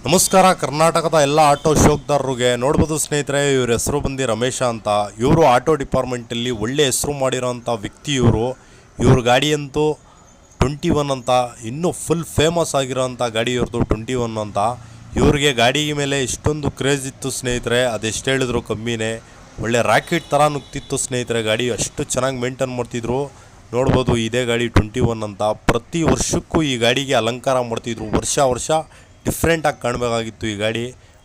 ನಮಸ್ಕಾರ. ಕರ್ನಾಟಕದ ಎಲ್ಲ ಆಟೋ ಶೋಕ್ದಾರರಿಗೆ ನೋಡ್ಬೋದು ಸ್ನೇಹಿತರೆ, ಇವ್ರ ಹೆಸರು ಬಂದು ರಮೇಶ ಅಂತ. ಇವರು ಆಟೋ ಡಿಪಾರ್ಟ್ಮೆಂಟಲ್ಲಿ ಒಳ್ಳೆ ಹೆಸರು ಮಾಡಿರೋಂಥ ವ್ಯಕ್ತಿ. ಇವ್ರ ಗಾಡಿ ಅಂತೂ 21 ಅಂತ, ಇನ್ನೂ ಫುಲ್ ಫೇಮಸ್ ಆಗಿರೋಂಥ ಗಾಡಿ ಇವ್ರದ್ದು 21 ಅಂತ. ಇವ್ರಿಗೆ ಗಾಡಿ ಮೇಲೆ ಇಷ್ಟೊಂದು ಕ್ರೇಜ್ ಇತ್ತು ಸ್ನೇಹಿತರೆ, ಅದೆಷ್ಟು ಹೇಳಿದ್ರು ಕಮ್ಮಿನೇ. ಒಳ್ಳೆ ರಾಕೆಟ್ ಥರ ನುಗ್ತಿತ್ತು ಸ್ನೇಹಿತರೆ ಗಾಡಿ, ಅಷ್ಟು ಚೆನ್ನಾಗಿ ಮೇಂಟೈನ್ ಮಾಡ್ತಿದ್ರು. ನೋಡ್ಬೋದು ಇದೇ ಗಾಡಿ 21 ಅಂತ. ಪ್ರತಿ ವರ್ಷಕ್ಕೂ ಈ ಗಾಡಿಗೆ ಅಲಂಕಾರ ಮಾಡ್ತಿದ್ರು, ವರ್ಷ ಡಿಫ್ರೆಂಟಾಗಿ ಕಾಣಬೇಕಾಗಿತ್ತು ಈ ಗಾಡಿ.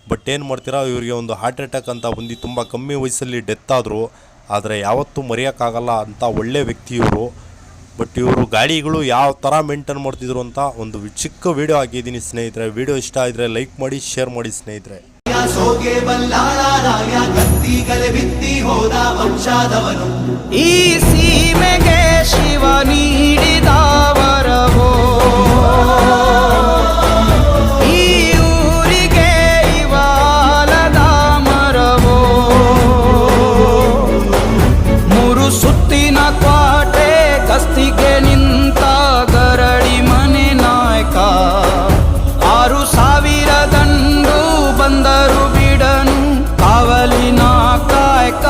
ಬಟ್ ಏನು ಮಾಡ್ತೀರಾ, ಇವರಿಗೆ ಒಂದು ಹಾರ್ಟ್ ಅಟ್ಯಾಕ್ ಅಂತ ಬಂದು ತುಂಬ ಕಮ್ಮಿ ವಯಸ್ಸಲ್ಲಿ ಡೆತ್ ಆದರು. ಆದರೆ ಯಾವತ್ತೂ ಮರೆಯೋಕ್ಕಾಗಲ್ಲ ಅಂತ ಒಳ್ಳೆ ವ್ಯಕ್ತಿ ಇವರು. ಬಟ್ ಇವರು ಗಾಡಿಗಳು ಯಾವ ಥರ ಮೇಂಟೈನ್ ಮಾಡ್ತಿದ್ರು ಅಂತ ಒಂದು ಚಿಕ್ಕ ವಿಡಿಯೋ ಹಾಕಿದ್ದೀನಿ ಸ್ನೇಹಿತರೆ. ವಿಡಿಯೋ ಇಷ್ಟ ಆದರೆ ಲೈಕ್ ಮಾಡಿ, ಶೇರ್ ಮಾಡಿ ಸ್ನೇಹಿತರೆ. ಈ ಸೀಮೆಗೆ ಶಿವ ನೀಡಿದ ವರವೋ, ಈ ಊರಿಗೆ ಇವಾಲದ ಮರವೋ, ಮೂರು ಸುತ್ತಿನ ಕ್ವಾಟೆ ಗಸ್ತಿಗೆ ನಿಂತ ಗರಡಿ ಮನೆ ನಾಯಕ. 6,000 ದಂಡು ಬಂದರು ಬಿಡನು ಕಾವಲಿನ ಕಾಯಕ.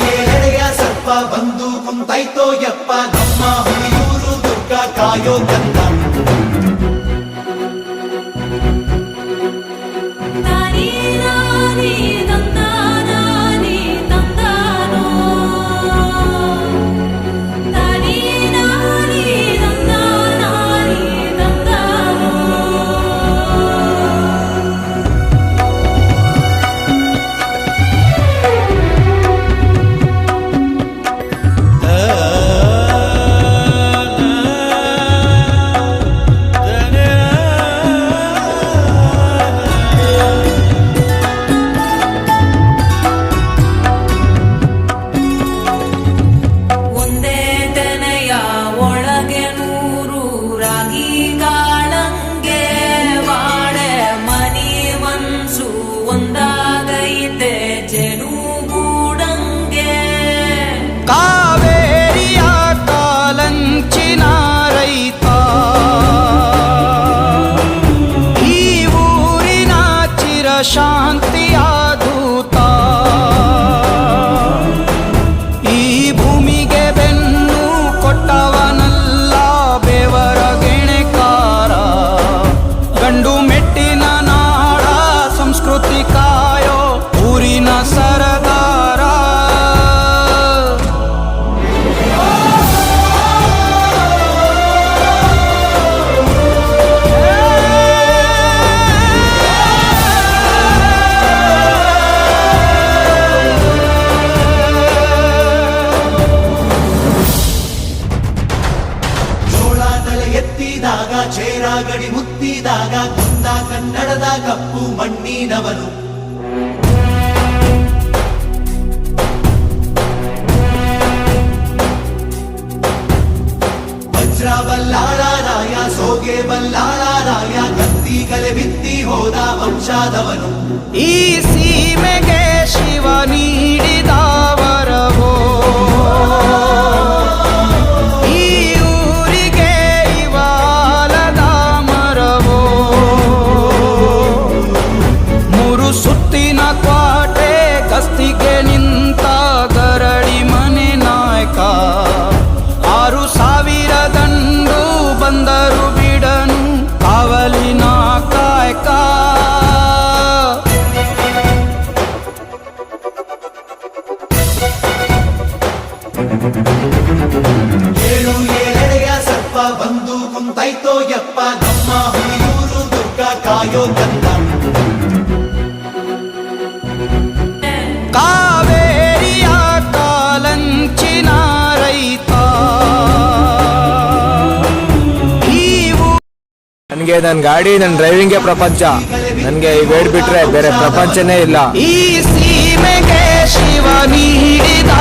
ಏಳೆಡೆಯ ಸರ್ಪ ಬಂದು ಕುಂತೈತೋ ಯಪ್ಪ, ನಮ್ಮ ಹುಲಿಯೂರು ದುರ್ಗ ಕಾಯೋ ಗಂಧ. ಕಾವೇರಿಯ ಕಾಲಂಚಿನ ರೈತ, ಈ ಊರಿನ ಚಿರಶಾಂತಿಯ ದೂತ. ಈ ಭೂಮಿಗೆ ಬೆನ್ನು ಕೊಟ್ಟವನಲ್ಲ ಬೆವರ ಗೆಣೆಕಾರ, ಗಂಡು ಮೆಟ್ಟಿನ ನಾಡ ಸಂಸ್ಕೃತಿ ಕಾಯೋ ಊರಿನ ಸರದಾರ. ಎತ್ತಿದಾಗ ಚೇರ ಗಡಿ ಮುತ್ತಿದಾಗ ಕುಂದ ಕನ್ನಡದ ಕಪ್ಪು ಮಣ್ಣಿನವನು. ವಜ್ರ ಬಲ್ಲಾಳರಾಯ ಸೋಗೆ ಬಲ್ಲಾಳರಾಯ ಗತ್ತಿಗಲೆ ಬಿತ್ತಿ ಹೋದ ವಂಶದವನು. ಈ ಸೀಮೆಗೆ ಶಿವ ನೀಡಿದ ವರವೋ, ಈ ಊರಿಗೆ ಇವಾಲದ ಮರವೋ, ಮೂರು ಸುತ್ತಿನ ಕ್ವಾಟೆ ಗಸ್ತಿಗೆ ನಿಂತ ಗರಡಿ ಮನೆ ನಾಯಕ. 6,000 ದಂಡು ಬಂದರು ಬಿಡನು ಕಾವಲಿನ ಕಾಯಕ. ಏಳೆಡೆಯ ಸರ್ಪ ಬಂದು ಕುಂತೈತೋ ಯಪ್ಪ, ನಮ್ಮ ಹುಲಿಯೂರು ದುರ್ಗ ಕಾಯೋ ಗಂಧ. ಕಾವೇರಿಯ ಕಾಲಂಚಿನ ರೈತ, ನನಗೆ ನನ್ನ ಗಾಡಿ, ನನ್ನ ಡ್ರೈವಿಂಗೇ ಪ್ರಪಂಚ. ನನಗೆ ಈ ವೇಡ್ ಬಿಟ್ರೆ ಬೇರೆ ಪ್ರಪಂಚನೇ ಇಲ್ಲ. ಈ ಸೀಮೆಗೆ ಶಿವ ನೀಡಿದ